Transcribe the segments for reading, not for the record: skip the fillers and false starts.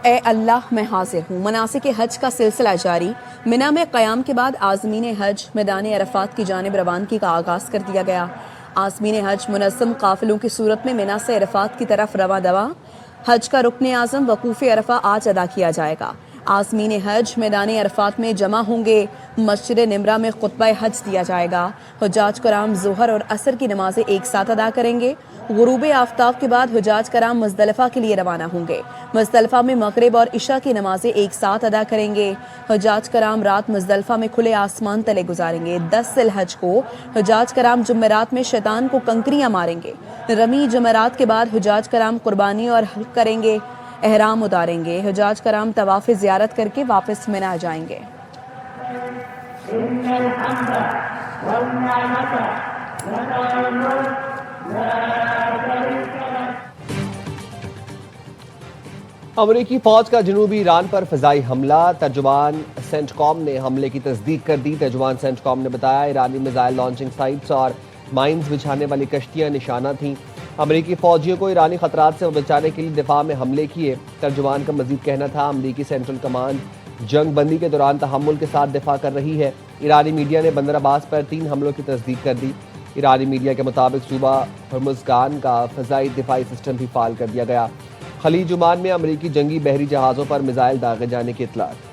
اے اللہ میں حاضر ہوں۔ مناسک حج کا سلسلہ جاری۔ منا میں قیام کے بعد عازمین حج میدان عرفات کی جانب روانگی کا آغاز کر دیا گیا۔ عازمین حج منظم قافلوں کی صورت میں منا سے عرفات کی طرف رواں دواں۔ حج کا رکن اعظم وقوف عرفہ آج ادا کیا جائے گا۔ عازمین حج میدان عرفات میں جمع ہوں گے۔ مسجد نمرہ میں خطبہ حج دیا جائے گا۔ حجاج کرام ظہر اور عصر کی نمازیں ایک ساتھ ادا کریں گے۔ غروب آفتاب کے بعد حجاج کرام مزدلفہ کے لیے روانہ ہوں گے۔ مزدلفہ میں مغرب اور عشاء کی نمازیں ایک ساتھ ادا کریں گے۔ حجاج کرام رات مزدلفہ میں کھلے آسمان تلے گزاریں گے۔ 10 ذی الحج کو حجاج کرام جمعرات میں شیطان کو کنکریاں ماریں گے۔ رمی جمعرات کے بعد حجاج کرام قربانی اور حلق کریں گے، احرام اتاریں گے۔ حجاج کرام طواف زیارت کر کے واپس منا جائیں گے۔ امریکی فوج کا جنوبی ایران پر فضائی حملہ۔ ترجمان سینٹ کام نے حملے کی تصدیق کر دی۔ ترجمان سینٹ کام نے بتایا ایرانی میزائل لانچنگ سائٹس اور مائنز بچھانے والی کشتیاں نشانہ تھیں۔ امریکی فوجیوں کو ایرانی خطرات سے بچانے کے لیے دفاع میں حملے کیے۔ ترجمان کا مزید کہنا تھا امریکی سینٹرل کمانڈ جنگ بندی کے دوران تحمل کے ساتھ دفاع کر رہی ہے۔ ایرانی میڈیا نے بندر عباس پر 3 حملوں کی تصدیق کر دی۔ ایرانی میڈیا کے مطابق صوبہ ہرمزگان کا فضائی دفاعی سسٹم بھی فعال کر دیا گیا۔ خلیج عمان میں امریکی جنگی بحری جہازوں پر میزائل داغے جانے کی اطلاعات۔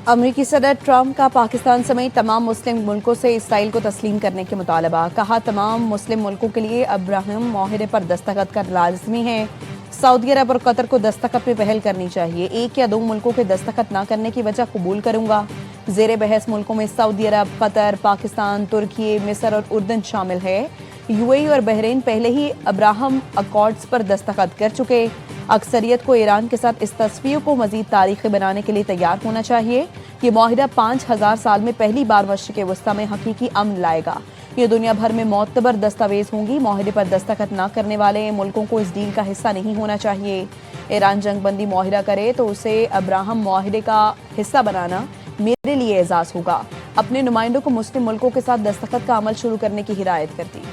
امریکی صدر ٹرمپ کا پاکستان سمیت تمام مسلم ملکوں سے اسرائیل کو تسلیم کرنے کے مطالبہ۔ کہا تمام مسلم ملکوں کے لیے ابراہیم معاہدے پر دستخط کرنا لازمی ہے۔ سعودی عرب اور قطر کو دستخط میں پہل کرنی چاہیے۔ 1 یا 2 ملکوں کے دستخط نہ کرنے کی وجہ قبول کروں گا۔ زیر بحث ملکوں میں سعودی عرب، قطر، پاکستان، ترکی، مصر اور اردن شامل ہے۔ UAE اور بحرین پہلے ہی ابراہم اکارڈز پر دستخط کر چکے۔ اکثریت کو ایران کے ساتھ اس تصفیہ کو مزید تاریخی بنانے کے لیے تیار ہونا چاہیے۔ یہ معاہدہ 5000 سال میں پہلی بار مشرق وسطیٰ میں حقیقی امن لائے گا۔ یہ دنیا بھر میں معتبر دستاویز ہوں گی۔ معاہدے پر دستخط نہ کرنے والے ملکوں کو اس ڈیل کا حصہ نہیں ہونا چاہیے۔ ایران جنگ بندی معاہدہ کرے تو اسے ابراہم معاہدے کا حصہ بنانا میرے لیے اعزاز ہوگا۔ اپنے نمائندوں کو مسلم ملکوں کے ساتھ دستخط کا عمل شروع کرنے کی ہدایت کر دی۔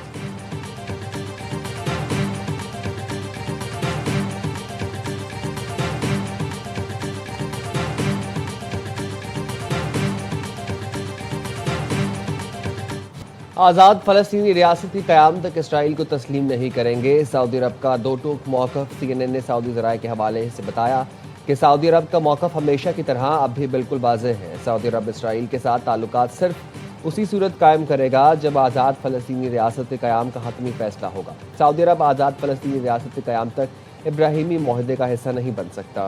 آزاد فلسطینی ریاست کی قیام تک اسرائیل کو تسلیم نہیں کریں گے۔ سعودی عرب کا 2 ٹوک موقف۔ CNN نے سعودی ذرائع کے حوالے سے بتایا کہ سعودی عرب کا موقف ہمیشہ کی طرح اب بھی بالکل واضح ہے۔ سعودی عرب اسرائیل کے ساتھ تعلقات صرف اسی صورت قائم کرے گا جب آزاد فلسطینی ریاست کے قیام کا حتمی فیصلہ ہوگا۔ سعودی عرب آزاد فلسطینی ریاست کے قیام تک ابراہیمی معاہدے کا حصہ نہیں بن سکتا۔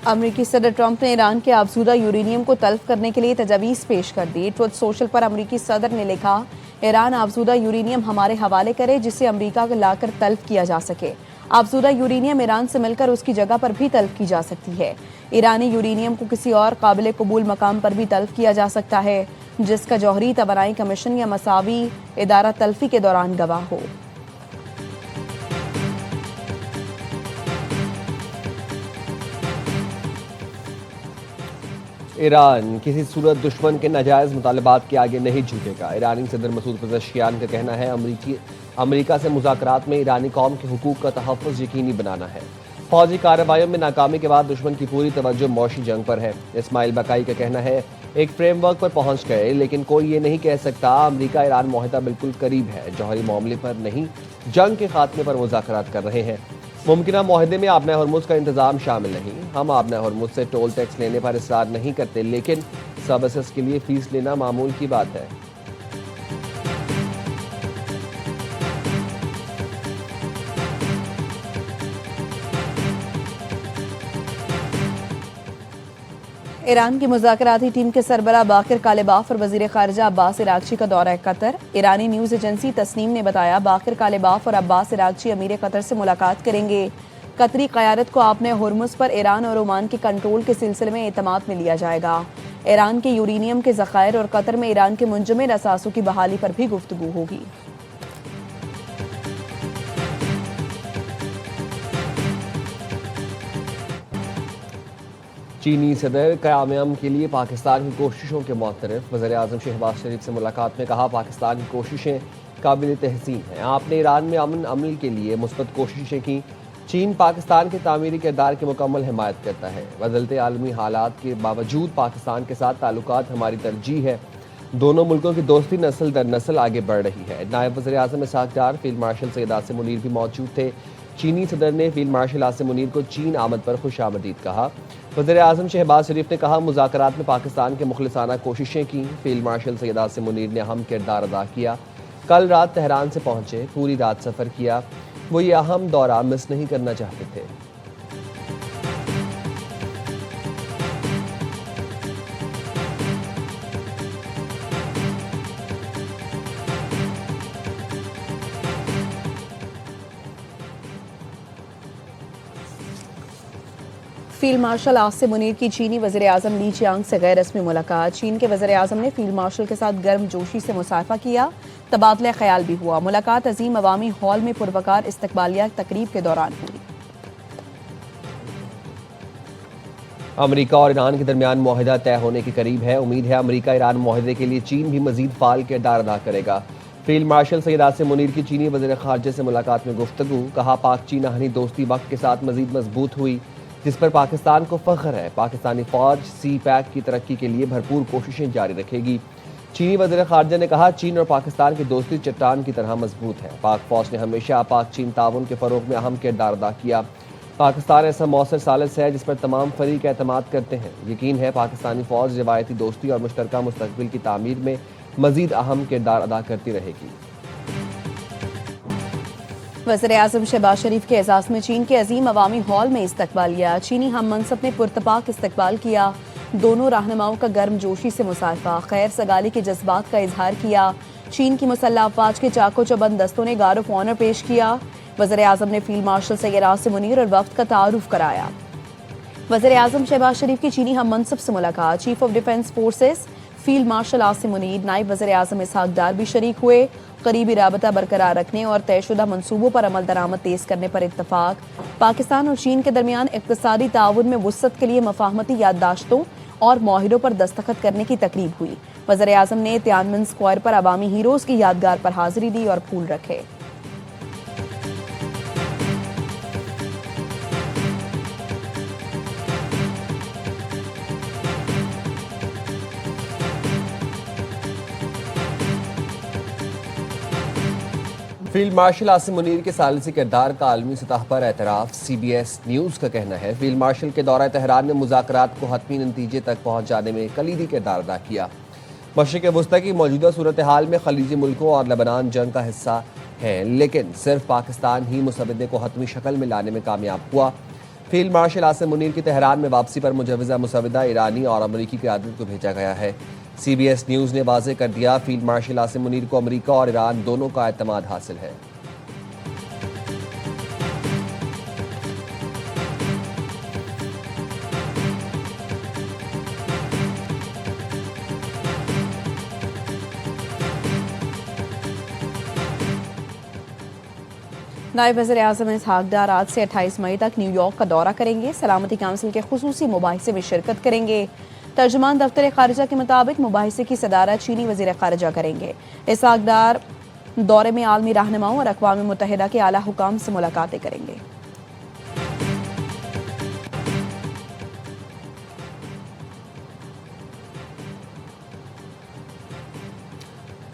امریکی صدر ٹرمپ نے ایران کے افزودہ یورینیم کو تلف کرنے کے لیے تجاویز پیش کر دی۔ ٹروتھ سوشل پر امریکی صدر نے لکھا ایران افزودہ یورینیم ہمارے حوالے کرے جسے امریکہ کو لا کر تلف کیا جا سکے۔ افزودہ یورینیم ایران سے مل کر اس کی جگہ پر بھی تلف کی جا سکتی ہے۔ ایرانی یورینیم کو کسی اور قابل قبول مقام پر بھی تلف کیا جا سکتا ہے جس کا جوہری توانائی کمیشن یا مساوی ادارہ تلفی کے دوران گواہ ہو۔ ایران کسی صورت دشمن کے ناجائز مطالبات کے آگے نہیں جھکے گا۔ ایرانی صدر مسعود پزشکیان کا کہنا ہے امریکہ سے مذاکرات میں ایرانی قوم کے حقوق کا تحفظ یقینی بنانا ہے۔ فوجی کارروائیوں میں ناکامی کے بعد دشمن کی پوری توجہ معاشی جنگ پر ہے۔ اسماعیل بقائی کا کہنا ہے ایک فریم ورک پر پہنچ گئے لیکن کوئی یہ نہیں کہہ سکتا امریکہ ایران معاہدہ بالکل قریب ہے۔ جوہری معاملے پر نہیں، جنگ کے خاتمے پر مذاکرات کر رہے ہیں۔ ممکنہ معاہدے میں آبنۂ ہرمز کا انتظام شامل نہیں۔ ہم آبنۂ ہرمز سے ٹول ٹیکس لینے پر اصرار نہیں کرتے لیکن سروسز کے لیے فیس لینا معمول کی بات ہے۔ ایران کی مذاکراتی ٹیم کے سربراہ باقر کالباف اور وزیر خارجہ عباس عراقچی کا دورہ قطر۔ ایرانی نیوز ایجنسی تسنیم نے بتایا باقر کالباف اور عباس عراقچی امیر قطر سے ملاقات کریں گے۔ قطری قیادت کو آبنۂ ہرمز پر ایران اور عمان کے کنٹرول کے سلسلے میں اعتماد میں لیا جائے گا۔ ایران کے یورینیم کے ذخائر اور قطر میں ایران کے منجمد اثاثوں کی بحالی پر بھی گفتگو ہوگی۔ چینی صدر قیام کے لیے پاکستان کی کوششوں کے معترف وزیر اعظم شہباز شریف سے ملاقات میں کہا پاکستان کی کوششیں قابل تحسین ہیں. آپ نے ایران میں امن عمل کے لیے مثبت کوششیں کی. چین پاکستان کے تعمیری کردار کی مکمل حمایت کرتا ہے. بدلتے عالمی حالات کے باوجود پاکستان کے ساتھ تعلقات ہماری ترجیح ہے. دونوں ملکوں کی دوستی نسل در نسل آگے بڑھ رہی ہے. نائب وزیر اعظم اسحاق ڈار، فیلڈ مارشل سید عاصم منیر بھی موجود تھے. چینی صدر نے فیلڈ مارشل عاصم منیر کو چین آمد پر خوش آمدید کہا. وزیر اعظم شہباز شریف نے کہا مذاکرات میں پاکستان کے مخلصانہ کوششیں کی. فیلڈ مارشل سید عاصم منیر نے اہم کردار ادا کیا. کل رات تہران سے پہنچے، پوری رات سفر کیا. وہ یہ اہم دورہ مس نہیں کرنا چاہتے تھے. فیلڈ مارشل عاصم منیر کی چینی وزیر اعظم لی چیانگ سے غیر رسمی ملاقات. چین کے وزیر اعظم نے فیلڈ مارشل کے ساتھ گرم جوشی سے مصافحہ کیا. تبادلہ خیال بھی ہوا. ملاقات عظیم عوامی ہال میں پروقار استقبالیہ تقریب کے دوران ہوئی. امریکہ اور ایران کے درمیان معاہدہ طے ہونے کے قریب ہے. امید ہے امریکہ ایران معاہدے کے لیے چین بھی مزید فعال کردار ادا کرے گا. فیلڈ مارشل سید عاصم منیر کی چینی وزیر خارجہ سے ملاقات میں گفتگو. کہا پاک چین آہنی دوستی وقت کے ساتھ مزید مضبوط ہوئی، جس پر پاکستان کو فخر ہے. پاکستانی فوج سی پیک کی ترقی کے لیے بھرپور کوششیں جاری رکھے گی. چینی وزیر خارجہ نے کہا چین اور پاکستان کی دوستی چٹان کی طرح مضبوط ہے. پاک فوج نے ہمیشہ پاک چین تعاون کے فروغ میں اہم کردار ادا کیا. پاکستان ایسا مؤثر ثالث ہے جس پر تمام فریق اعتماد کرتے ہیں. یقین ہے پاکستانی فوج روایتی دوستی اور مشترکہ مستقبل کی تعمیر میں مزید اہم کردار ادا کرتی رہے گی. وزیر اعظم شہباز شریف کے اعزاز میں چین کے عظیم عوامی ہال میں استقبالیہ. چینی ہم منصب نے پرتپاک استقبال کیا. دونوں رہنماؤں کا گرم جوشی سے مصافحہ، خیر سگالی کے جذبات کا اظہار کیا. چین کی مسلح افواج کے چاقو چبند دستوں نے گارڈ آف آنر پیش کیا. وزیر اعظم نے فیلڈ مارشل سید عاصم منیر اور وفد کا تعارف کرایا. وزیر اعظم شہباز شریف کی چینی ہم منصب سے ملاقات. Chief of defence forces field marshal Asim Munir, نائب وزیر اعظم اسحاق ڈار بھی شریک ہوئے. قریبی رابطہ برقرار رکھنے اور طے شدہ منصوبوں پر عمل درآمد تیز کرنے پر اتفاق. پاکستان اور چین کے درمیان اقتصادی تعاون میں وسعت کے لیے مفاہمتی یادداشتوں اور معاہدوں پر دستخط کرنے کی تقریب ہوئی. وزیر اعظم نے تیانمن اسکوائر پر عوامی ہیروز کی یادگار پر حاضری دی اور پھول رکھے. فیلڈ مارشل عاصم منیر کے ثالثی کردار کا عالمی سطح پر اعتراف. سی بی ایس نیوز کا کہنا ہے فیلڈ مارشل کے دورہ تہران نے مذاکرات کو حتمی نتیجے تک پہنچانے میں کلیدی کردار ادا کیا. مشرق وسطی کی موجودہ صورتحال میں خلیجی ملکوں اور لبنان جنگ کا حصہ ہیں، لیکن صرف پاکستان ہی مسودے کو حتمی شکل میں لانے میں کامیاب ہوا. فیلڈ مارشل عاصم منیر کی تہران میں واپسی پر مجوزہ مسودہ ایرانی اور امریکی قیادت کو بھیجا گیا ہے. سی بی ایس نیوز نے واضح کر دیا فیلڈ مارشل عاصم منیر کو امریکہ اور ایران دونوں کا اعتماد حاصل ہے. نائب وزیر اعظم اسحاق ڈار آج سے 28 مئی تک نیو یارک کا دورہ کریں گے. سلامتی کونسل کے خصوصی مباحثے میں شرکت کریں گے. ترجمان دفتر خارجہ کے مطابق مباحثے کی صدارت چینی وزیر خارجہ کریں گے. اسحاق ڈار دورے میں عالمی رہنماؤں اور اقوام متحدہ کے اعلیٰ حکام سے ملاقاتیں کریں گے.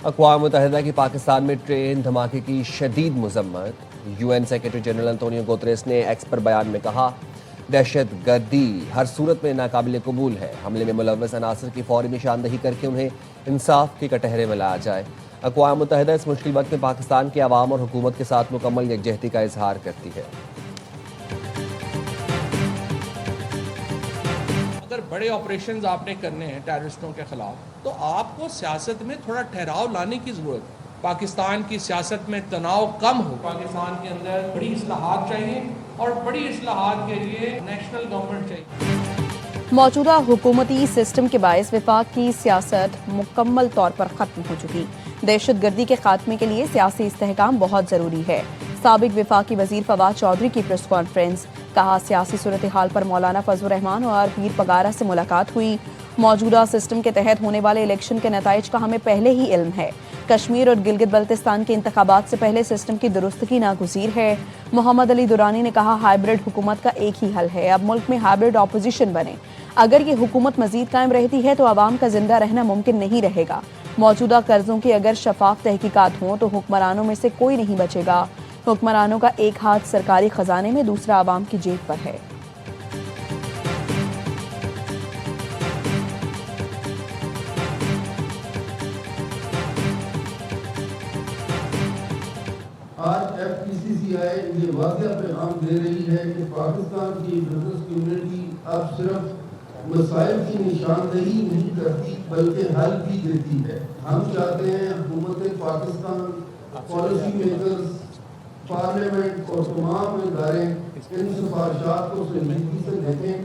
اقوام متحدہ کی پاکستان میں ٹرین دھماکے کی شدید مذمت. U N secretary general Antonio Guterres نے ایکس پر بیان میں کہا دہشت گردی ہر صورت میں ناقابل قبول ہے. حملے میں ملوث عناصر کی فوری نشاندہی کر کے انہیں انصاف کے کٹہرے میں لایا جائے. اقوام متحدہ اس مشکل وقت میں پاکستان کے عوام اور حکومت کے ساتھ مکمل یکجہتی کا اظہار کرتی ہے. اگر بڑے آپریشنز آپ نے کرنے ہیں ٹیررسٹوں کے خلاف تو آپ کو سیاست میں تھوڑا ٹھہراؤ لانے کی ضرورت ہے. پاکستان کی سیاست میں تناؤ کم ہو. پاکستان کے اندر بڑی اصلاحات چاہیے اور بڑی اصلاحات کے لیے نیشنل گورنمنٹ چاہیے. موجودہ حکومتی سسٹم کے باعث وفاق کی سیاست مکمل طور پر ختم ہو چکی. دہشت گردی کے خاتمے کے لیے سیاسی استحکام بہت ضروری ہے. سابق وفاقی وزیر فواد چودھری کی پریس کانفرنس. کہا سیاسی صورتحال پر مولانا فضل الرحمان اور پیر پگارا سے ملاقات ہوئی. موجودہ سسٹم کے تحت ہونے والے الیکشن کے نتائج کا ہمیں پہلے ہی علم ہے. کشمیر اور گلگت بلتستان کے انتخابات سے پہلے سسٹم کی درستگی ناگزیر ہے. محمد علی درانی نے کہا ہائیبرڈ حکومت کا ایک ہی حل ہے, اب ملک میں ہائیبرڈ اپوزیشن بنے. اگر یہ حکومت مزید قائم رہتی ہے تو عوام کا زندہ رہنا ممکن نہیں رہے گا. موجودہ قرضوں کی اگر شفاف تحقیقات ہوں تو حکمرانوں میں سے کوئی نہیں بچے گا. حکمرانوں کا ایک ہاتھ سرکاری خزانے میں, دوسرا عوام کی جیب پر ہے. آج FPCCI یہ واضح پیغام دے رہی ہے کہ پاکستان کی بزنس کمیونٹی اب صرف مسائل کی نشاندہی نہیں کرتی بلکہ حل بھی دیتی ہے. ہم چاہتے ہیں حکومت پاکستان, پالیسی میکرز, پارلیمنٹ اور تمام ادارے ان سفارشات کو سنجیدگی سے دیکھیں.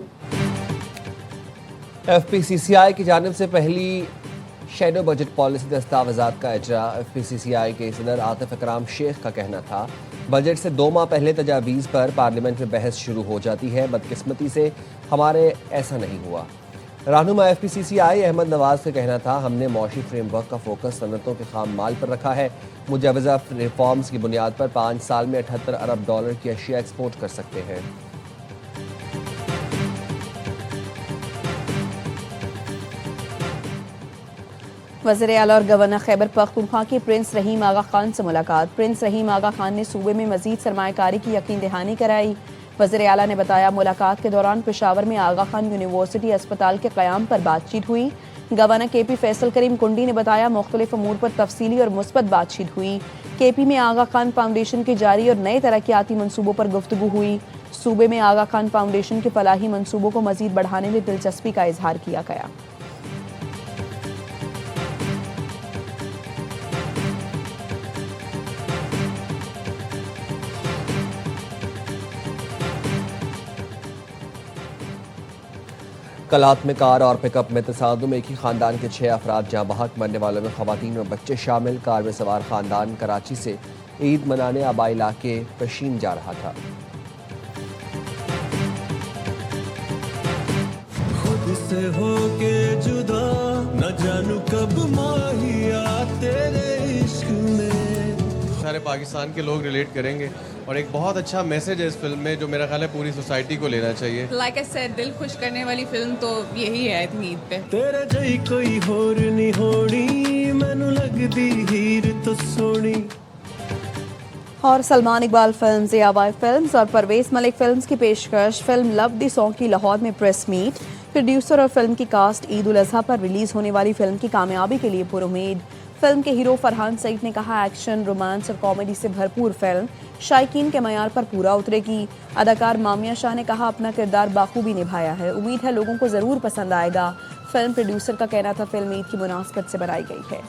FPCCI کی جانب سے پہلی شیڈو بجٹ پالیسی دستاویزات کا اجرا. FPCCI کے صدر عاطف اکرام شیخ کا کہنا تھا بجٹ سے 2 ماہ پہلے تجاویز پر پارلیمنٹ میں بحث شروع ہو جاتی ہے. بدقسمتی سے ہمارے ایسا نہیں ہوا. رہنما FPCCI احمد نواز کا کہنا تھا ہم نے معاشی فریم ورک کا فوکس صنعتوں کے خام مال پر رکھا ہے. مجوزہ ریفارمز کی بنیاد پر 5 سال میں $78 ارب کی اشیاء ایکسپورٹ کر سکتے ہیں. وزیر اعلیٰ اور گورنر خیبر پختونخوا کی پرنس رحیم آغا خان سے ملاقات. پرنس رحیم آغا خان نے صوبے میں مزید سرمایہ کاری کی یقین دہانی کرائی. وزیر اعلیٰ نے بتایا ملاقات کے دوران پشاور میں آغا خان یونیورسٹی اسپتال کے قیام پر بات چیت ہوئی. گورنر KP فیصل کریم کنڈی نے بتایا مختلف امور پر تفصیلی اور مثبت بات چیت ہوئی. KP میں آغا خان فاؤنڈیشن کے جاری اور نئے ترقیاتی منصوبوں پر گفتگو ہوئی. صوبے میں آغا خان فاؤنڈیشن کے فلاحی منصوبوں کو مزید بڑھانے میں دلچسپی کا اظہار کیا گیا. کلات میں کار اور پک اپ میں تصادم, ایک ہی خاندان کے 6 افراد جاں بحق, مرنے والوں میں خواتین اور بچے شامل. کار میں سوار خاندان کراچی سے عید منانے آبائی علاقے پشین جا رہا تھا. خود سے ہو کے جدا نہ جانو کب ماہیا تیرے عشق میں. سارے پاکستان کے لوگ ریلیٹ کریں گے اور ایک بہت اچھا میسج ہے اس فلم میں جو میرا خیال ہے پوری سوسائٹی کو لینا چاہیے. لائک اے سیڈ دل خوش کرنے والی فلم تو یہی ہے عید پہ. تیرے جئی کوئی ہور نہیں ہونی مینوں لگدی ہیر تو سونی. اور Salman Iqbal films, AY films اور پرویز ملک فلمز کی پیشکش فلم لو دی سانگ کی لاہور میں پریس میٹ. پروڈیوسر اور فلم کی کاسٹ عید الاضحیٰ پر ریلیز ہونے والی فلم کی کامیابی کے لیے پر امید. فلم کے ہیرو فرحان سعید نے کہا ایکشن, رومانس اور کامیڈی سے بھرپور فلم شائقین کے معیار پر پورا اترے گی. اداکار مامیہ شاہ نے کہا اپنا کردار بخوبی نبھایا ہے, امید ہے لوگوں کو ضرور پسند آئے گا. فلم پروڈیوسر کا کہنا تھا فلم عید کی مناسبت سے بنائی گئی ہے.